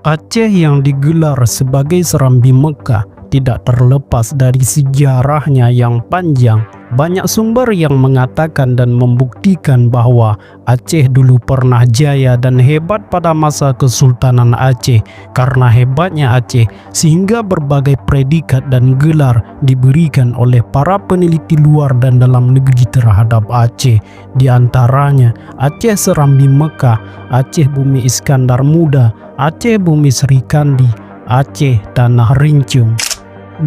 Aceh yang digelar sebagai Serambi Mekah tidak terlepas dari sejarahnya yang panjang. Banyak sumber yang mengatakan dan membuktikan bahwa Aceh dulu pernah jaya dan hebat pada masa Kesultanan Aceh. Karena hebatnya Aceh, sehingga berbagai predikat dan gelar diberikan oleh para peneliti luar dan dalam negeri terhadap Aceh. Di antaranya Aceh Serambi Mekah, Aceh Bumi Iskandar Muda, Aceh Bumi Serikandi, Aceh Tanah Rincung.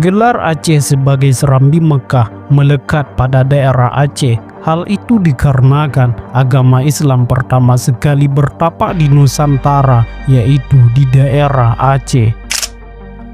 Gelar Aceh sebagai Serambi Mekah melekat pada daerah Aceh. Hal itu dikarenakan agama Islam pertama sekali bertapak di Nusantara, yaitu di daerah Aceh.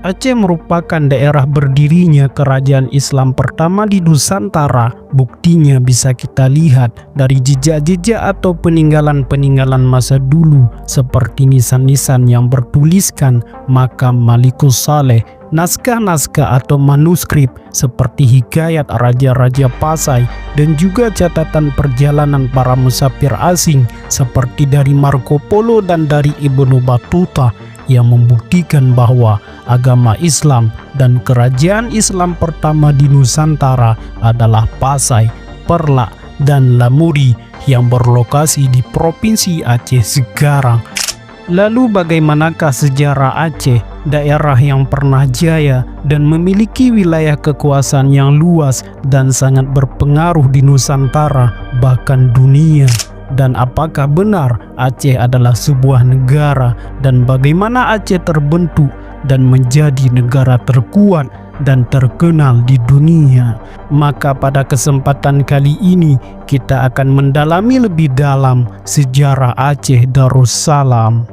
Aceh merupakan daerah berdirinya kerajaan Islam pertama di Nusantara. Buktinya bisa kita lihat dari jejak-jejak atau peninggalan-peninggalan masa dulu, seperti nisan-nisan yang bertuliskan Makam Malikus Saleh, naskah-naskah atau manuskrip seperti hikayat Raja-Raja Pasai, dan juga catatan perjalanan para musafir asing seperti dari Marco Polo dan dari Ibnu Battuta, yang membuktikan bahwa agama Islam dan kerajaan Islam pertama di Nusantara adalah Pasai, Perlak, dan Lamuri yang berlokasi di Provinsi Aceh sekarang. Lalu bagaimanakah sejarah Aceh, daerah yang pernah jaya dan memiliki wilayah kekuasaan yang luas dan sangat berpengaruh di Nusantara bahkan dunia? Dan apakah benar Aceh adalah sebuah negara, dan bagaimana Aceh terbentuk dan menjadi negara terkuat dan terkenal di dunia? Maka pada kesempatan kali ini kita akan mendalami lebih dalam sejarah Aceh Darussalam.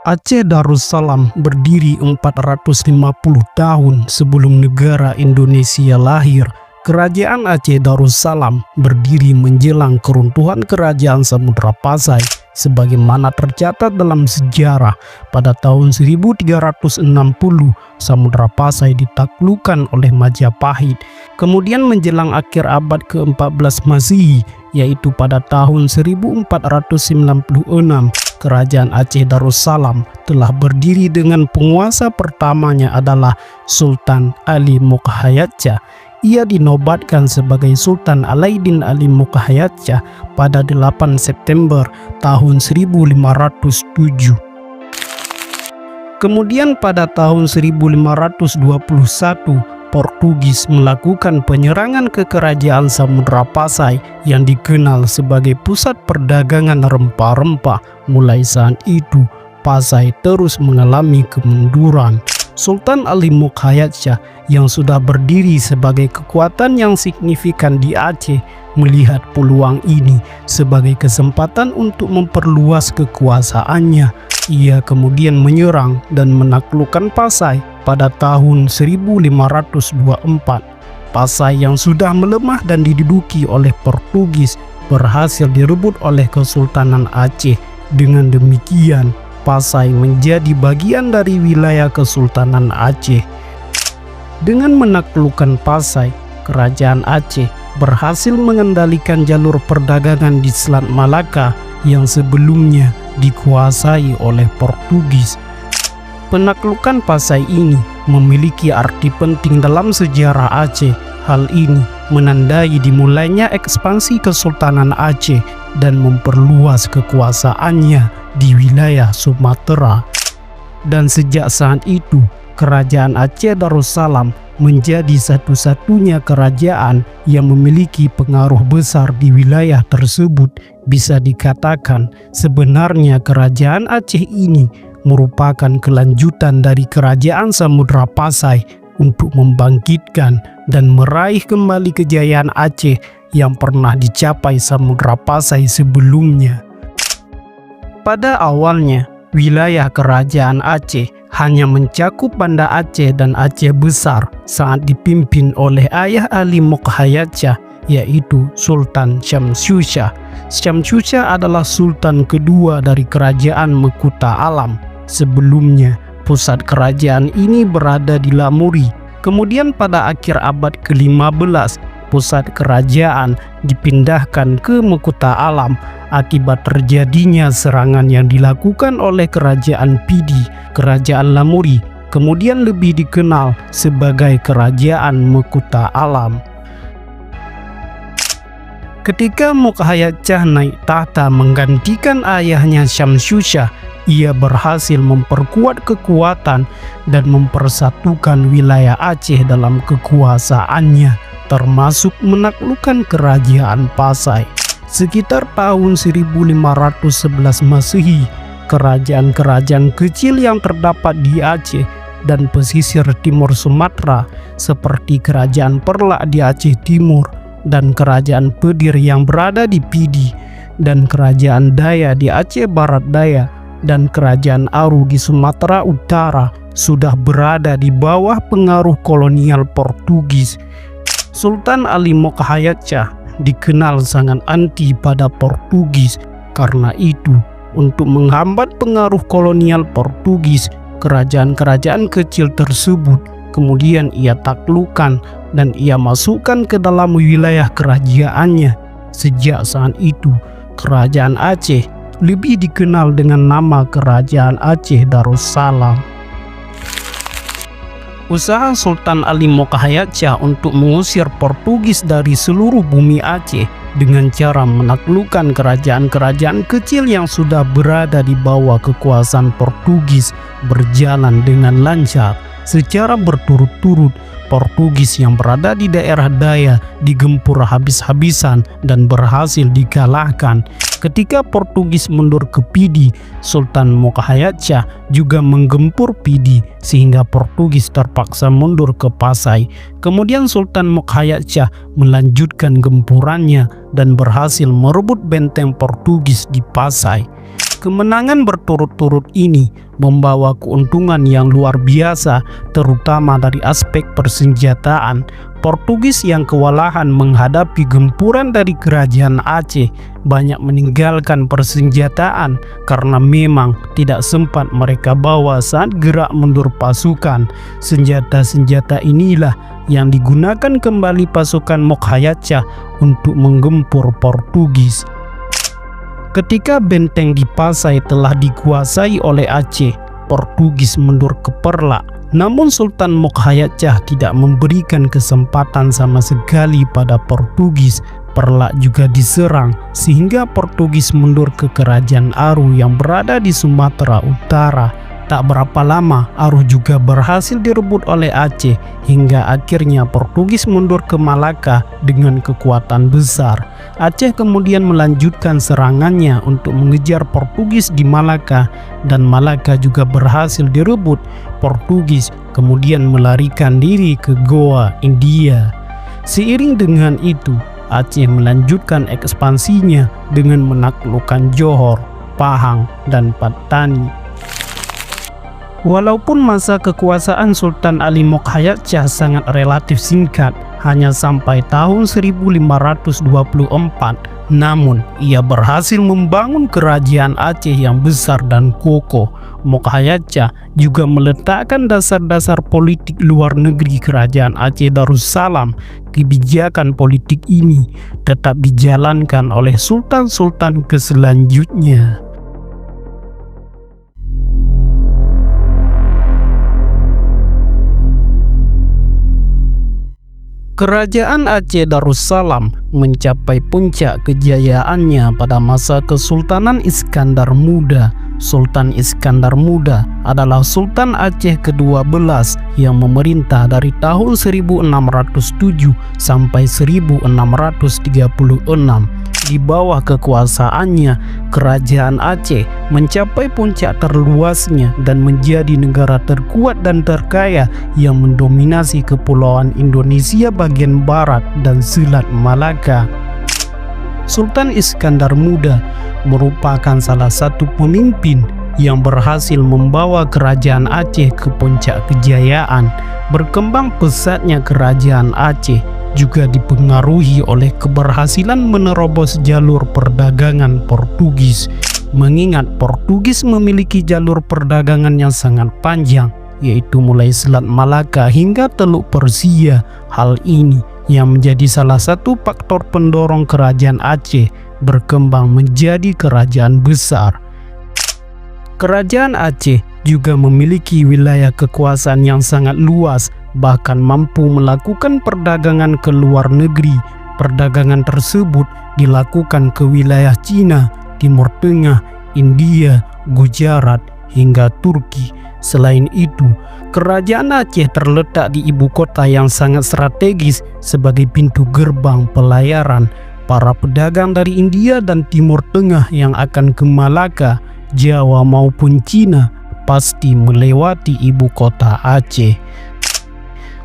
Aceh Darussalam berdiri 450 tahun sebelum negara Indonesia lahir. Kerajaan Aceh Darussalam berdiri menjelang keruntuhan Kerajaan Samudra Pasai, sebagaimana tercatat dalam sejarah. Pada tahun 1360, Samudra Pasai ditaklukkan oleh Majapahit. Kemudian menjelang akhir abad ke-14 Masehi, yaitu pada tahun 1496, Kerajaan Aceh Darussalam telah berdiri dengan penguasa pertamanya adalah Sultan Ali Mukhayatcha. Ia dinobatkan sebagai Sultan Alaiddin Ali Mukhayatcha pada 8 September tahun 1507. Kemudian pada tahun 1521, Portugis melakukan penyerangan ke Kerajaan Samudra Pasai yang dikenal sebagai pusat perdagangan rempah-rempah. Mulai saat itu, Pasai terus mengalami kemunduran. Sultan Ali Mukhayatcha yang sudah berdiri sebagai kekuatan yang signifikan di Aceh melihat peluang ini sebagai kesempatan untuk memperluas kekuasaannya. Ia kemudian menyerang dan menaklukkan Pasai pada tahun 1524. Pasai yang sudah melemah dan diduduki oleh Portugis berhasil direbut oleh Kesultanan Aceh. Dengan demikian, Pasai menjadi bagian dari wilayah Kesultanan Aceh. Dengan menaklukkan Pasai, Kerajaan Aceh berhasil mengendalikan jalur perdagangan di Selat Malaka yang sebelumnya dikuasai oleh Portugis. Penaklukan Pasai ini memiliki arti penting dalam sejarah Aceh. Hal ini menandai dimulainya ekspansi Kesultanan Aceh dan memperluas kekuasaannya di wilayah Sumatera. Dan sejak saat itu, Kerajaan Aceh Darussalam menjadi satu-satunya kerajaan yang memiliki pengaruh besar di wilayah tersebut. Bisa dikatakan sebenarnya Kerajaan Aceh ini merupakan kelanjutan dari Kerajaan Samudra Pasai untuk membangkitkan dan meraih kembali kejayaan Aceh yang pernah dicapai Samudra Pasai sebelumnya. Pada awalnya, wilayah Kerajaan Aceh hanya mencakup Banda Aceh dan Aceh Besar saat dipimpin oleh ayah Ali Mukhayatcha, yaitu Sultan Syamsusa. Syamsusa adalah sultan kedua dari Kerajaan Mekuta Alam. Sebelumnya, pusat kerajaan ini berada di Lamuri. Kemudian pada akhir abad ke-15, pusat kerajaan dipindahkan ke Mekuta Alam akibat terjadinya serangan yang dilakukan oleh kerajaan Pidi, kerajaan Lamuri, kemudian lebih dikenal sebagai kerajaan Mekuta Alam. Ketika Mokhayat-Shah naik tahta menggantikan ayahnya Syamsushah, ia berhasil memperkuat kekuatan dan mempersatukan wilayah Aceh dalam kekuasaannya, termasuk menaklukkan kerajaan Pasai. Sekitar tahun 1511 Masehi, kerajaan-kerajaan kecil yang terdapat di Aceh dan pesisir timur Sumatera seperti kerajaan Perlak di Aceh Timur dan kerajaan Pedir yang berada di Pidi dan kerajaan Daya di Aceh Barat Daya dan kerajaan Aru di Sumatera Utara sudah berada di bawah pengaruh kolonial Portugis. Sultan Ali Mokhayat-Shah dikenal sangat anti pada Portugis. Karena itu, untuk menghambat pengaruh kolonial Portugis, kerajaan-kerajaan kecil tersebut kemudian ia taklukkan dan ia masukkan ke dalam wilayah kerajaannya. Sejak saat itu, kerajaan Aceh lebih dikenal dengan nama Kerajaan Aceh Darussalam. Usaha Sultan Ali Mokhayat-Shah untuk mengusir Portugis dari seluruh bumi Aceh dengan cara menaklukkan kerajaan-kerajaan kecil yang sudah berada di bawah kekuasaan Portugis berjalan dengan lancar. Secara berturut-turut, Portugis yang berada di daerah Daya digempur habis-habisan dan berhasil dikalahkan. Ketika Portugis mundur ke Pidi, Sultan Mokhayat-Shah juga menggempur Pidi sehingga Portugis terpaksa mundur ke Pasai. Kemudian Sultan Mokhayat-Shah melanjutkan gempurannya dan berhasil merebut benteng Portugis di Pasai. Kemenangan berturut-turut ini membawa keuntungan yang luar biasa, terutama dari aspek persenjataan. Portugis yang kewalahan menghadapi gempuran dari kerajaan Aceh banyak meninggalkan persenjataan karena memang tidak sempat mereka bawa saat gerak mundur pasukan. Senjata-senjata inilah yang digunakan kembali pasukan Mokhayat-Shah untuk menggempur Portugis. Ketika benteng di Pasai telah dikuasai oleh Aceh, Portugis mundur ke Perlak. Namun Sultan Mokhayat-Shah tidak memberikan kesempatan sama sekali pada Portugis. Perlak juga diserang sehingga Portugis mundur ke kerajaan Aru yang berada di Sumatera Utara. Tak berapa lama, Aru juga berhasil direbut oleh Aceh hingga akhirnya Portugis mundur ke Malaka dengan kekuatan besar. Aceh kemudian melanjutkan serangannya untuk mengejar Portugis di Malaka dan Malaka juga berhasil direbut. Portugis kemudian melarikan diri ke Goa, India. Seiring dengan itu, Aceh melanjutkan ekspansinya dengan menaklukkan Johor, Pahang, dan Patani. Walaupun masa kekuasaan Sultan Ali Mokhayat-Shah sangat relatif singkat, hanya sampai tahun 1524, namun ia berhasil membangun kerajaan Aceh yang besar dan kokoh. Mokhayat-Shah juga meletakkan dasar-dasar politik luar negeri kerajaan Aceh Darussalam. Kebijakan politik ini tetap dijalankan oleh sultan-sultan selanjutnya. Kerajaan Aceh Darussalam mencapai puncak kejayaannya pada masa Kesultanan Iskandar Muda. Sultan Iskandar Muda adalah Sultan Aceh ke-12 yang memerintah dari tahun 1607 sampai 1636. Di bawah kekuasaannya, kerajaan Aceh mencapai puncak terluasnya dan menjadi negara terkuat dan terkaya yang mendominasi kepulauan Indonesia bagian barat dan Selat Malaka. Sultan Iskandar Muda merupakan salah satu pemimpin yang berhasil membawa kerajaan Aceh ke puncak kejayaan. Berkembang pesatnya kerajaan Aceh juga dipengaruhi oleh keberhasilan menerobos jalur perdagangan Portugis. mengingat Portugis memiliki jalur perdagangan yang sangat panjang, yaitu mulai Selat Malaka hingga Teluk Persia. Hal ini yang menjadi salah satu faktor pendorong kerajaan Aceh berkembang menjadi kerajaan besar. Kerajaan Aceh juga memiliki wilayah kekuasaan yang sangat luas, bahkan mampu melakukan perdagangan ke luar negeri. Perdagangan tersebut dilakukan ke wilayah Cina, Timur Tengah, India, Gujarat, hingga Turki. Selain itu, kerajaan Aceh terletak di ibu kota yang sangat strategis sebagai pintu gerbang pelayaran para pedagang dari India dan Timur Tengah yang akan ke Malaka, Jawa maupun Cina pasti melewati ibu kota Aceh.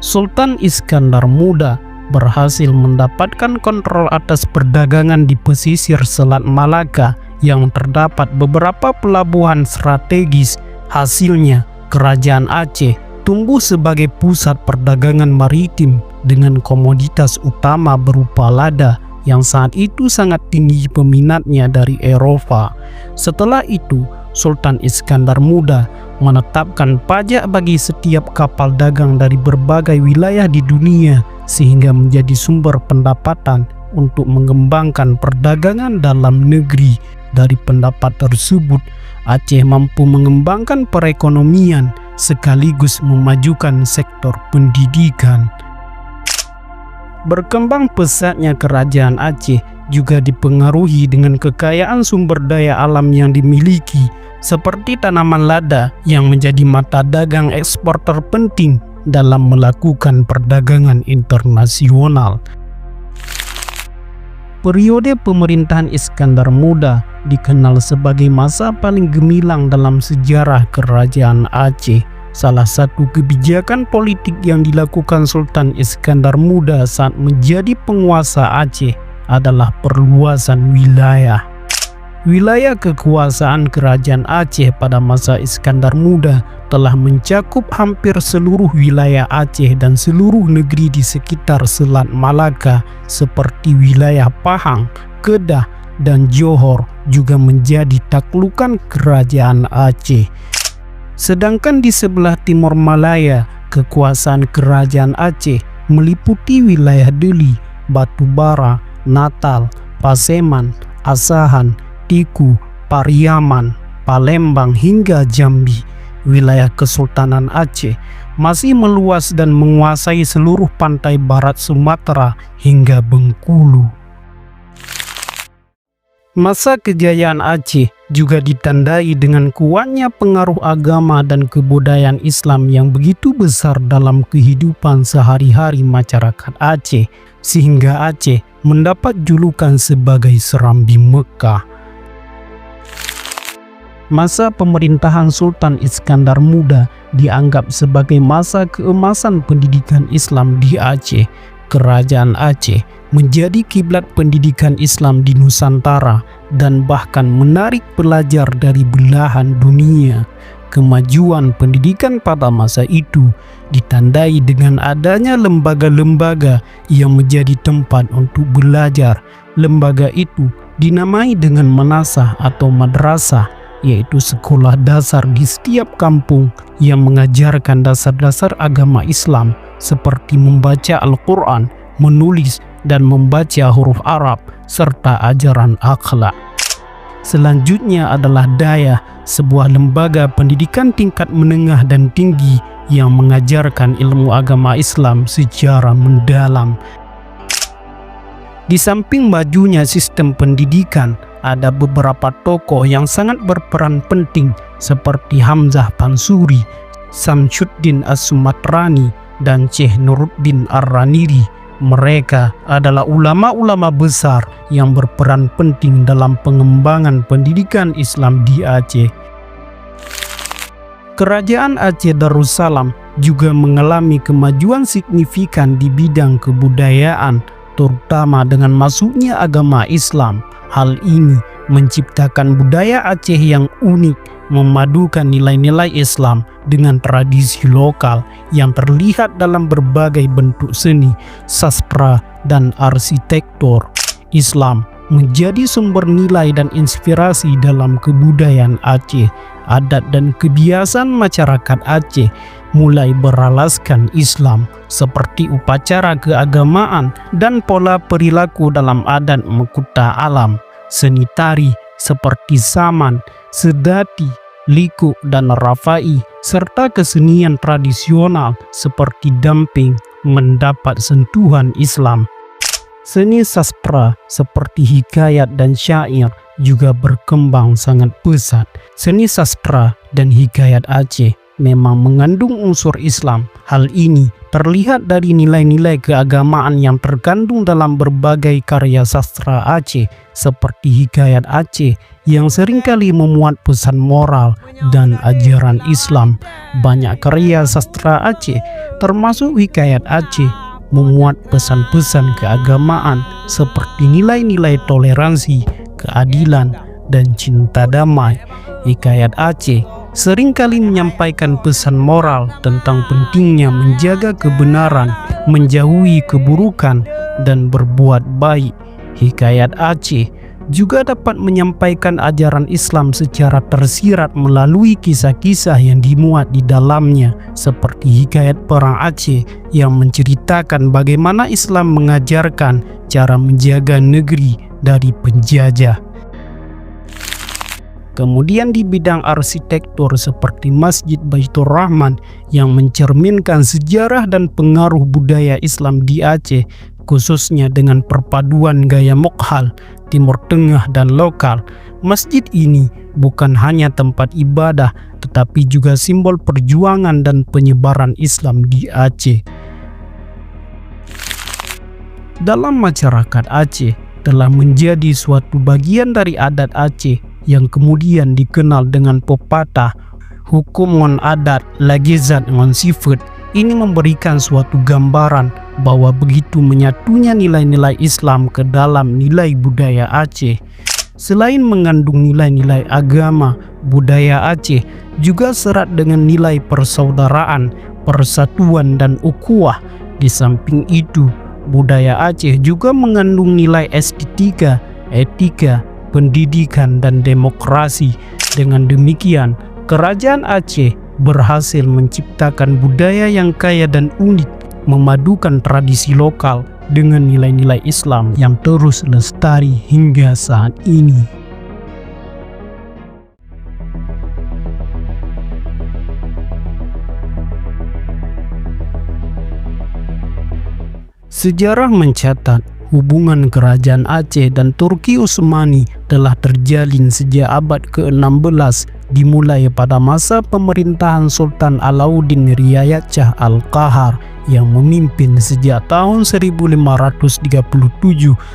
Sultan Iskandar Muda berhasil mendapatkan kontrol atas perdagangan di pesisir Selat Malaka yang terdapat beberapa pelabuhan strategis. Hasilnya, kerajaan Aceh tumbuh sebagai pusat perdagangan maritim dengan komoditas utama berupa lada yang saat itu sangat tinggi peminatnya dari Eropa. Setelah itu, Sultan Iskandar Muda menetapkan pajak bagi setiap kapal dagang dari berbagai wilayah di dunia, sehingga menjadi sumber pendapatan untuk mengembangkan perdagangan dalam negeri. Dari pendapat tersebut, Aceh mampu mengembangkan perekonomian sekaligus memajukan sektor pendidikan. Berkembang pesatnya kerajaan Aceh juga dipengaruhi dengan kekayaan sumber daya alam yang dimiliki, seperti tanaman lada yang menjadi mata dagang ekspor terpenting dalam melakukan perdagangan internasional. Periode pemerintahan Iskandar Muda dikenal sebagai masa paling gemilang dalam sejarah kerajaan Aceh. Salah satu kebijakan politik yang dilakukan Sultan Iskandar Muda saat menjadi penguasa Aceh adalah perluasan wilayah. Wilayah kekuasaan kerajaan Aceh pada masa Iskandar Muda telah mencakup hampir seluruh wilayah Aceh dan seluruh negeri di sekitar Selat Malaka seperti wilayah Pahang, Kedah, dan Johor juga menjadi taklukan kerajaan Aceh. Sedangkan di sebelah timur Malaya, kekuasaan kerajaan Aceh meliputi wilayah Deli, Batubara, Natal, Paseman, Asahan, Tiku, Pariaman, Palembang hingga Jambi. Wilayah Kesultanan Aceh masih meluas dan menguasai seluruh pantai barat Sumatera hingga Bengkulu. Masa kejayaan Aceh juga ditandai dengan kuatnya pengaruh agama dan kebudayaan Islam yang begitu besar dalam kehidupan sehari-hari masyarakat Aceh, sehingga Aceh mendapat julukan sebagai Serambi Mekah. Masa pemerintahan Sultan Iskandar Muda dianggap sebagai masa keemasan pendidikan Islam di Aceh. Kerajaan Aceh menjadi kiblat pendidikan Islam di Nusantara dan bahkan menarik pelajar dari belahan dunia. Kemajuan pendidikan pada masa itu ditandai dengan adanya lembaga-lembaga yang menjadi tempat untuk belajar. Lembaga itu dinamai dengan manasah atau madrasah, yaitu sekolah dasar di setiap kampung yang mengajarkan dasar-dasar agama Islam seperti membaca Al-Quran, menulis dan membaca huruf Arab, serta ajaran akhlak. Selanjutnya adalah Dayah, sebuah lembaga pendidikan tingkat menengah dan tinggi yang mengajarkan ilmu agama Islam secara mendalam. Di samping majunya sistem pendidikan, ada beberapa tokoh yang sangat berperan penting seperti Hamzah Pansuri, Samsuddin As-Sumatrani, dan Syekh Nuruddin Ar-Raniri. Mereka adalah ulama-ulama besar yang berperan penting dalam pengembangan pendidikan Islam di Aceh. Kerajaan Aceh Darussalam juga mengalami kemajuan signifikan di bidang kebudayaan, terutama dengan masuknya agama Islam. Hal ini menciptakan budaya Aceh yang unik, memadukan nilai-nilai Islam dengan tradisi lokal yang terlihat dalam berbagai bentuk seni, sastra, dan arsitektur. Islam menjadi sumber nilai dan inspirasi dalam kebudayaan Aceh. Adat dan kebiasaan masyarakat Aceh mulai beralaskan Islam, seperti upacara keagamaan dan pola perilaku dalam adat Mekuta Alam. Seni tari seperti saman, sedati, liku, dan rafai, serta kesenian tradisional seperti damping mendapat sentuhan Islam. Seni sastra seperti hikayat dan syair juga berkembang sangat pesat. Seni sastra dan hikayat Aceh memang mengandung unsur Islam. Hal ini terlihat dari nilai-nilai keagamaan yang terkandung dalam berbagai karya sastra Aceh, seperti hikayat Aceh yang seringkali memuat pesan moral dan ajaran Islam. Banyak karya sastra Aceh, termasuk hikayat Aceh, memuat pesan-pesan keagamaan seperti nilai-nilai toleransi, keadilan, dan cinta damai. Hikayat Aceh seringkali menyampaikan pesan moral tentang pentingnya menjaga kebenaran, menjauhi keburukan, dan berbuat baik. Hikayat Aceh juga dapat menyampaikan ajaran Islam secara tersirat melalui kisah-kisah yang dimuat di dalamnya, seperti hikayat Perang Aceh yang menceritakan bagaimana Islam mengajarkan cara menjaga negeri dari penjajah. Kemudian di bidang arsitektur seperti Masjid Baitur Rahman yang mencerminkan sejarah dan pengaruh budaya Islam di Aceh, khususnya dengan perpaduan gaya Moghal, Timur Tengah, dan lokal. Masjid ini bukan hanya tempat ibadah, tetapi juga simbol perjuangan dan penyebaran Islam di Aceh. Dalam masyarakat Aceh telah menjadi suatu bagian dari adat Aceh yang kemudian dikenal dengan pepatah hukum ngon adat lagi zat ngon sifat. Ini memberikan suatu gambaran bahwa begitu menyatunya nilai-nilai Islam ke dalam nilai budaya Aceh. Selain mengandung nilai-nilai agama, budaya Aceh juga serat dengan nilai persaudaraan, persatuan, dan ukhuwah. Di samping itu, budaya Aceh juga mengandung nilai estetika, etika, pendidikan, dan demokrasi. Dengan demikian, Kerajaan Aceh berhasil menciptakan budaya yang kaya dan unik, memadukan tradisi lokal dengan nilai-nilai Islam yang terus lestari hingga saat ini. Sejarah mencatat hubungan Kerajaan Aceh dan Turki Utsmani telah terjalin sejak abad ke-16, dimulai pada masa pemerintahan Sultan Alauddin Riayat Shah Al-Qahar yang memimpin sejak tahun 1537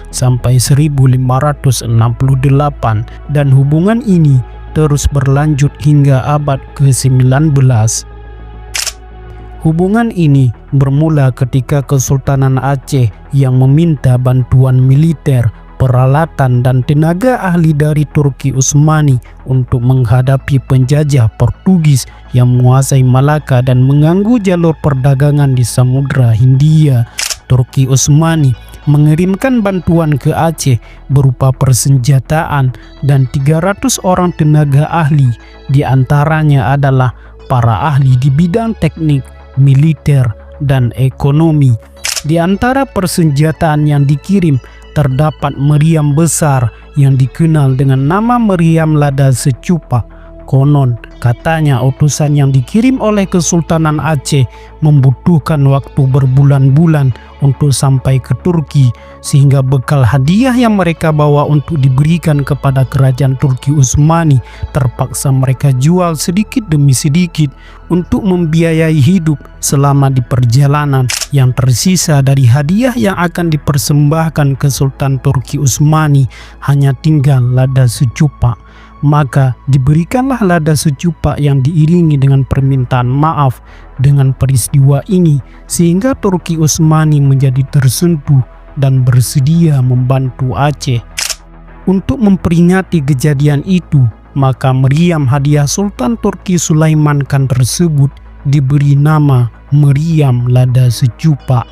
sampai 1568, dan hubungan ini terus berlanjut hingga abad ke-19. Hubungan ini bermula ketika Kesultanan Aceh yang meminta bantuan militer, peralatan, dan tenaga ahli dari Turki Utsmani untuk menghadapi penjajah Portugis yang menguasai Malaka dan mengganggu jalur perdagangan di Samudra Hindia. Turki Utsmani mengirimkan bantuan ke Aceh berupa persenjataan dan 300 orang tenaga ahli, di antaranya adalah para ahli di bidang teknik, militer, dan ekonomi. Di antara persenjataan yang dikirim terdapat meriam besar yang dikenal dengan nama meriam lada secupa. Konon katanya utusan yang dikirim oleh Kesultanan Aceh membutuhkan waktu berbulan-bulan untuk sampai ke Turki, sehingga bekal hadiah yang mereka bawa untuk diberikan kepada kerajaan Turki Utsmani terpaksa mereka jual sedikit demi sedikit untuk membiayai hidup selama di perjalanan. Yang tersisa dari hadiah yang akan dipersembahkan ke Sultan Turki Utsmani hanya tinggal lada secupa. Maka diberikanlah lada secupa yang diiringi dengan permintaan maaf. Dengan peristiwa ini, sehingga Turki Utsmani menjadi tersentuh dan bersedia membantu Aceh. Untuk memperingati kejadian itu, maka meriam hadiah Sultan Turki Sulaiman Khan tersebut diberi nama meriam lada secupa.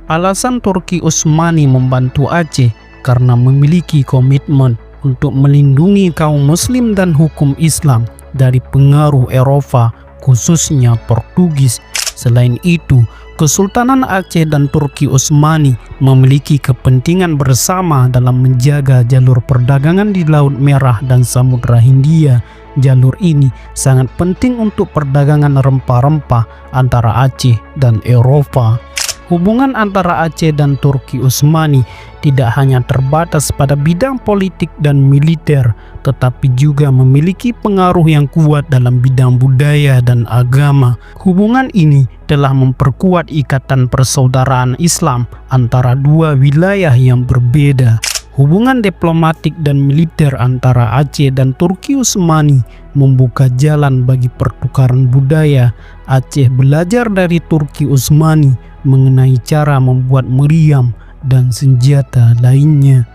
Alasan Turki Utsmani membantu Aceh karena memiliki komitmen untuk melindungi kaum muslim dan hukum Islam dari pengaruh Eropa, khususnya Portugis. Selain itu, Kesultanan Aceh dan Turki Utsmani memiliki kepentingan bersama dalam menjaga jalur perdagangan di Laut Merah dan Samudra Hindia. Jalur ini sangat penting untuk perdagangan rempah-rempah antara Aceh dan Eropa. Hubungan antara Aceh dan Turki Utsmani tidak hanya terbatas pada bidang politik dan militer, tetapi juga memiliki pengaruh yang kuat dalam bidang budaya dan agama. Hubungan ini telah memperkuat ikatan persaudaraan Islam antara dua wilayah yang berbeda. Hubungan diplomatik dan militer antara Aceh dan Turki Utsmani membuka jalan bagi pertukaran budaya. Aceh belajar dari Turki Utsmani mengenai cara membuat meriam dan senjata lainnya.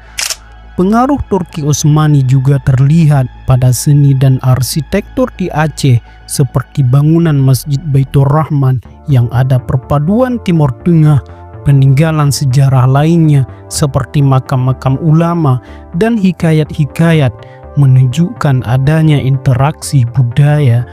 Pengaruh Turki Utsmani juga terlihat pada seni dan arsitektur di Aceh, seperti bangunan Masjid Baitur Rahman yang ada perpaduan Timur Tengah, peninggalan sejarah lainnya seperti makam-makam ulama dan hikayat-hikayat menunjukkan adanya interaksi budaya.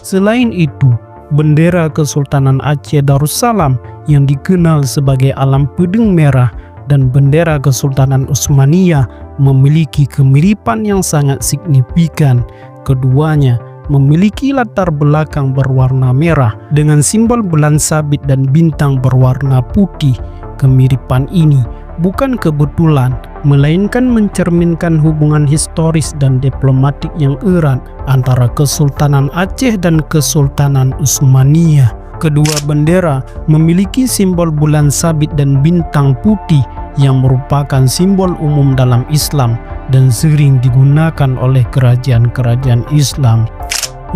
Selain itu, bendera Kesultanan Aceh Darussalam yang dikenal sebagai Alam Pedang Merah dan bendera Kesultanan Utsmaniyah memiliki kemiripan yang sangat signifikan. Keduanya memiliki latar belakang berwarna merah dengan simbol bulan sabit dan bintang berwarna putih. Kemiripan ini bukan kebetulan, melainkan mencerminkan hubungan historis dan diplomatik yang erat antara Kesultanan Aceh dan Kesultanan Utsmaniyah. Kedua bendera memiliki simbol bulan sabit dan bintang putih yang merupakan simbol umum dalam Islam dan sering digunakan oleh kerajaan-kerajaan Islam.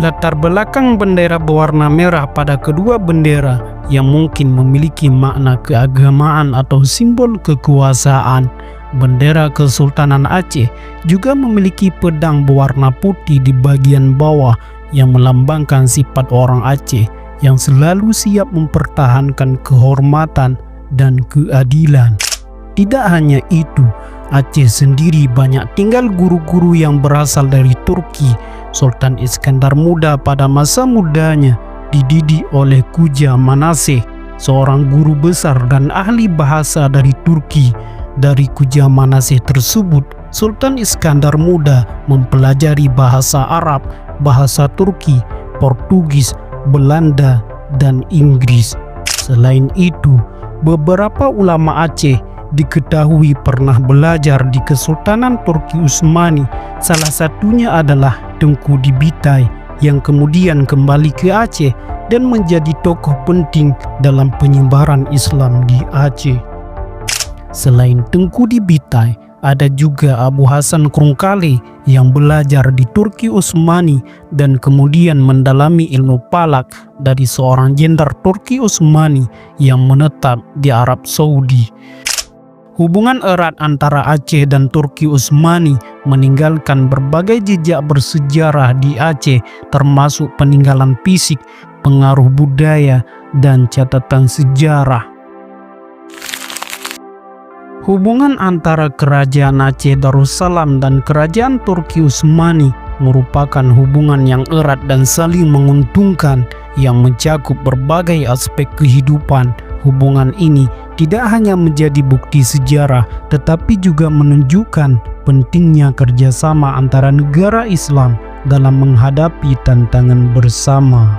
Latar belakang bendera berwarna merah pada kedua bendera yang mungkin memiliki makna keagamaan atau simbol kekuasaan. Bendera Kesultanan Aceh juga memiliki pedang berwarna putih di bagian bawah yang melambangkan sifat orang Aceh yang selalu siap mempertahankan kehormatan dan keadilan. Tidak hanya itu, Aceh sendiri banyak tinggal guru-guru yang berasal dari Turki. Sultan Iskandar Muda pada masa mudanya dididik oleh Kuja Manaseh, seorang guru besar dan ahli bahasa dari Turki. Dari Kuja Manaseh tersebut, Sultan Iskandar Muda mempelajari bahasa Arab, bahasa Turki, Portugis, Belanda, dan Inggris. Selain itu, beberapa ulama Aceh diketahui pernah belajar di Kesultanan Turki Utsmani. Salah satunya adalah Tengku Dibitai yang kemudian kembali ke Aceh dan menjadi tokoh penting dalam penyebaran Islam di Aceh. Selain Tengku Dibitai, ada juga Abu Hasan Krungkale yang belajar di Turki Utsmani dan kemudian mendalami ilmu falak dari seorang jenderal Turki Utsmani yang menetap di Arab Saudi. Hubungan erat antara Aceh dan Turki Utsmani meninggalkan berbagai jejak bersejarah di Aceh, termasuk peninggalan fisik, pengaruh budaya, dan catatan sejarah. Hubungan antara Kerajaan Aceh Darussalam dan Kerajaan Turki Utsmani merupakan hubungan yang erat dan saling menguntungkan yang mencakup berbagai aspek kehidupan. Hubungan ini tidak hanya menjadi bukti sejarah, tetapi juga menunjukkan pentingnya kerjasama antara negara Islam dalam menghadapi tantangan bersama.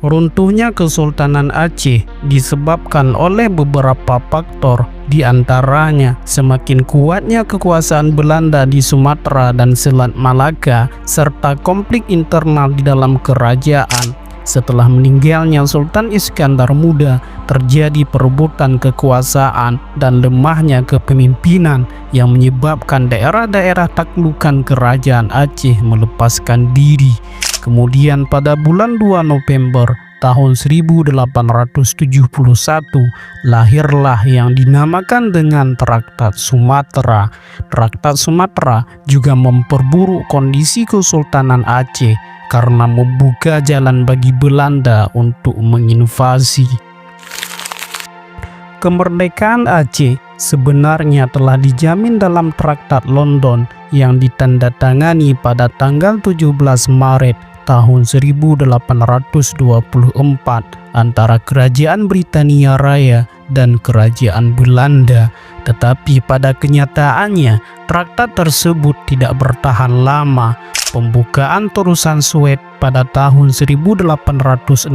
Runtuhnya Kesultanan Aceh disebabkan oleh beberapa faktor, di antaranya semakin kuatnya kekuasaan Belanda di Sumatera dan Selat Malaka, serta konflik internal di dalam kerajaan. Setelah meninggalnya Sultan Iskandar Muda, terjadi perebutan kekuasaan dan lemahnya kepemimpinan yang menyebabkan daerah-daerah taklukan kerajaan Aceh melepaskan diri. Kemudian pada bulan 2 November tahun 1871, lahirlah yang dinamakan dengan Traktat Sumatera. Traktat Sumatera juga memperburuk kondisi Kesultanan Aceh karena membuka jalan bagi Belanda untuk menginvasi. Kemerdekaan Aceh sebenarnya telah dijamin dalam Traktat London yang ditandatangani pada tanggal 17 Maret tahun 1824 antara Kerajaan Britania Raya dan Kerajaan Belanda. Tetapi pada kenyataannya, traktat tersebut tidak bertahan lama. Pembukaan Terusan Suez pada tahun 1869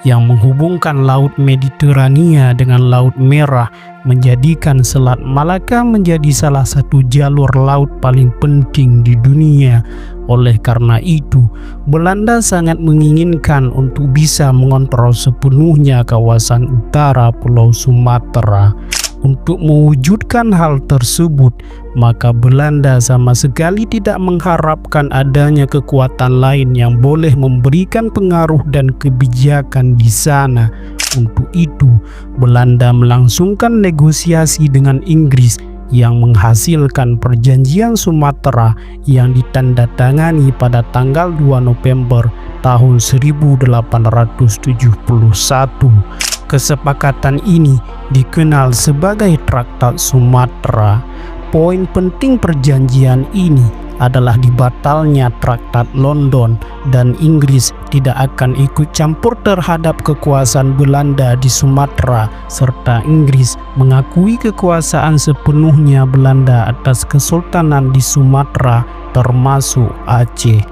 yang menghubungkan Laut Mediterania dengan Laut Merah menjadikan Selat Malaka menjadi salah satu jalur laut paling penting di dunia. Oleh karena itu, Belanda sangat menginginkan untuk bisa mengontrol sepenuhnya kawasan utara Pulau Sumatera. Untuk mewujudkan hal tersebut, maka Belanda sama sekali tidak mengharapkan adanya kekuatan lain yang boleh memberikan pengaruh dan kebijakan di sana. Untuk itu, Belanda melangsungkan negosiasi dengan Inggris yang menghasilkan Perjanjian Sumatera yang ditandatangani pada tanggal 2 November tahun 1871. Kesepakatan ini dikenal sebagai Traktat Sumatera. Poin penting perjanjian ini adalah dibatalnya Traktat London dan Inggris tidak akan ikut campur terhadap kekuasaan Belanda di Sumatera, serta Inggris mengakui kekuasaan sepenuhnya Belanda atas kesultanan di Sumatera termasuk Aceh.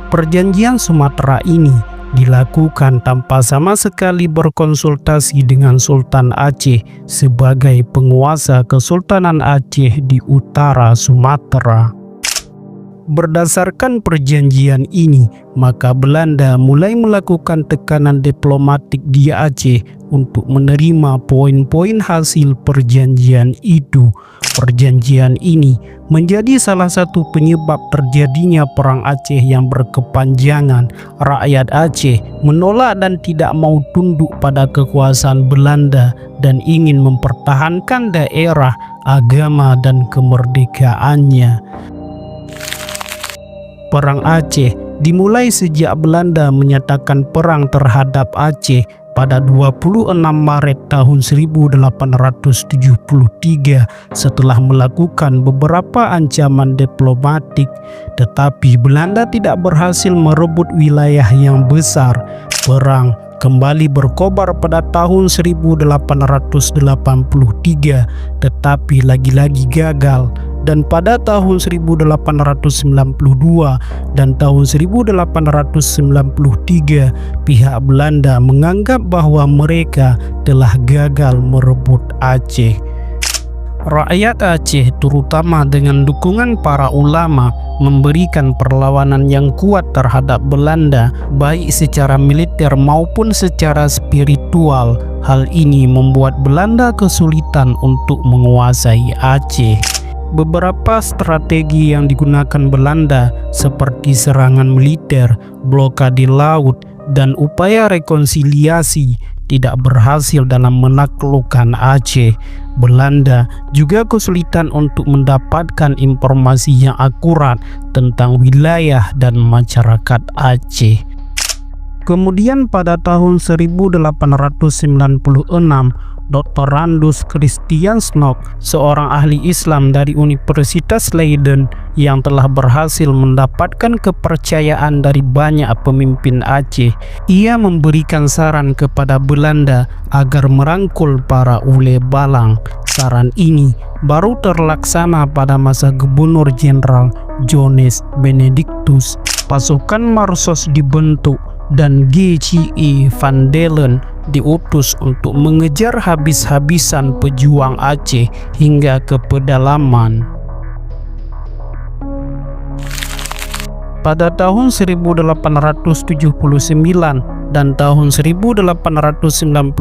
Perjanjian Sumatera ini dilakukan tanpa sama sekali berkonsultasi dengan Sultan Aceh sebagai penguasa Kesultanan Aceh di utara Sumatera. Berdasarkan perjanjian ini, maka Belanda mulai melakukan tekanan diplomatik di Aceh untuk menerima poin-poin hasil perjanjian itu. Perjanjian ini menjadi salah satu penyebab terjadinya Perang Aceh yang berkepanjangan. Rakyat Aceh menolak dan tidak mau tunduk pada kekuasaan Belanda dan ingin mempertahankan daerah, agama, dan kemerdekaannya. Perang Aceh dimulai sejak Belanda menyatakan perang terhadap Aceh pada 26 Maret tahun 1873 setelah melakukan beberapa ancaman diplomatik, tetapi Belanda tidak berhasil merebut wilayah yang besar. Perang kembali berkobar pada tahun 1883, tetapi lagi-lagi gagal. Dan pada tahun 1892 dan tahun 1893, pihak Belanda menganggap bahwa mereka telah gagal merebut Aceh. Rakyat Aceh, terutama dengan dukungan para ulama, memberikan perlawanan yang kuat terhadap Belanda, baik secara militer maupun secara spiritual. Hal ini membuat Belanda kesulitan untuk menguasai Aceh. Beberapa strategi yang digunakan Belanda seperti serangan militer, blokade laut, dan upaya rekonsiliasi tidak berhasil dalam menaklukkan Aceh. Belanda juga kesulitan untuk mendapatkan informasi yang akurat tentang wilayah dan masyarakat Aceh. Kemudian pada tahun 1896, Dr. Randus Christiansson, seorang ahli Islam dari Universitas Leiden yang telah berhasil mendapatkan kepercayaan dari banyak pemimpin Aceh, ia memberikan saran kepada Belanda agar merangkul para ule balang. Saran ini baru terlaksana pada masa Gubernur Jenderal Johannes Benedictus. Pasukan Marsos dibentuk dan G.C.E. van Dalen diutus untuk mengejar habis-habisan pejuang Aceh hingga ke pedalaman. Pada tahun 1879 dan tahun 1898,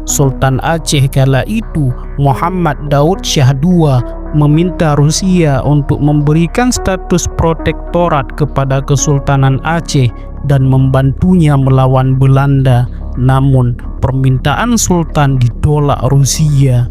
Sultan Aceh kala itu, Muhammad Daud Shah II, meminta Rusia untuk memberikan status protektorat kepada Kesultanan Aceh dan membantunya melawan Belanda. Namun, permintaan Sultan ditolak Rusia.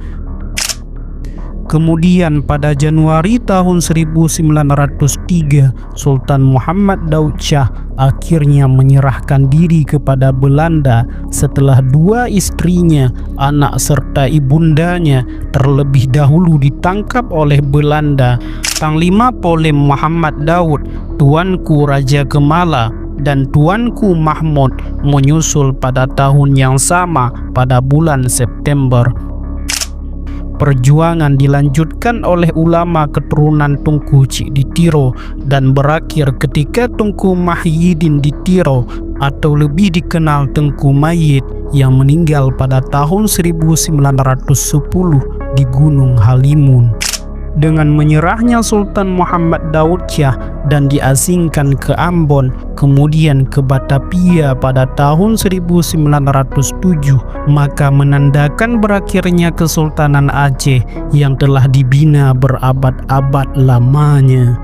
Kemudian pada Januari tahun 1903, Sultan Muhammad Daud Shah akhirnya menyerahkan diri kepada Belanda setelah dua istrinya, anak serta ibundanya terlebih dahulu ditangkap oleh Belanda. Panglima Polem Muhammad Daud, Tuanku Raja Kemala, dan Tuanku Mahmud menyusul pada tahun yang sama pada bulan September. Perjuangan dilanjutkan oleh ulama keturunan Tunku Cik Ditiro dan berakhir ketika Tunku Muhyiddin Ditiro atau lebih dikenal Tengku Mayit yang meninggal pada tahun 1910 di Gunung Halimun. Dengan menyerahnya Sultan Muhammad Daud Shah dan diasingkan ke Ambon, kemudian ke Batavia pada tahun 1907, maka menandakan berakhirnya Kesultanan Aceh yang telah dibina berabad-abad lamanya.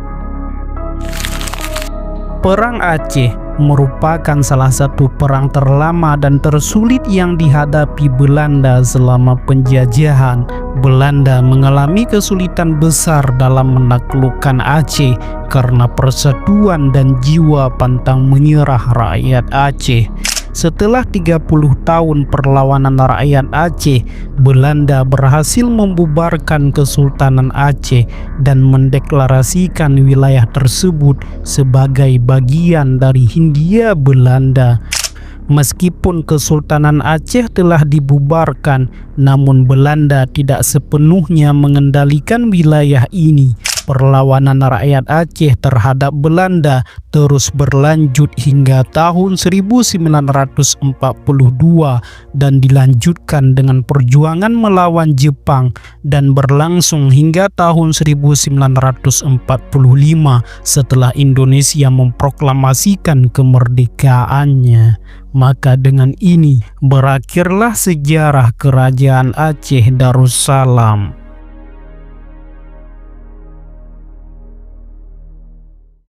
Perang Aceh merupakan salah satu perang terlama dan tersulit yang dihadapi Belanda selama penjajahan. Belanda mengalami kesulitan besar dalam menaklukkan Aceh karena persatuan dan jiwa pantang menyerah rakyat Aceh. Setelah 30 tahun perlawanan rakyat Aceh, Belanda berhasil membubarkan Kesultanan Aceh dan mendeklarasikan wilayah tersebut sebagai bagian dari Hindia Belanda. Meskipun Kesultanan Aceh telah dibubarkan, namun Belanda tidak sepenuhnya mengendalikan wilayah ini. Perlawanan rakyat Aceh terhadap Belanda terus berlanjut hingga tahun 1942 dan dilanjutkan dengan perjuangan melawan Jepang dan berlangsung hingga tahun 1945 setelah Indonesia memproklamasikan kemerdekaannya. Maka dengan ini berakhirlah sejarah Kerajaan Aceh Darussalam.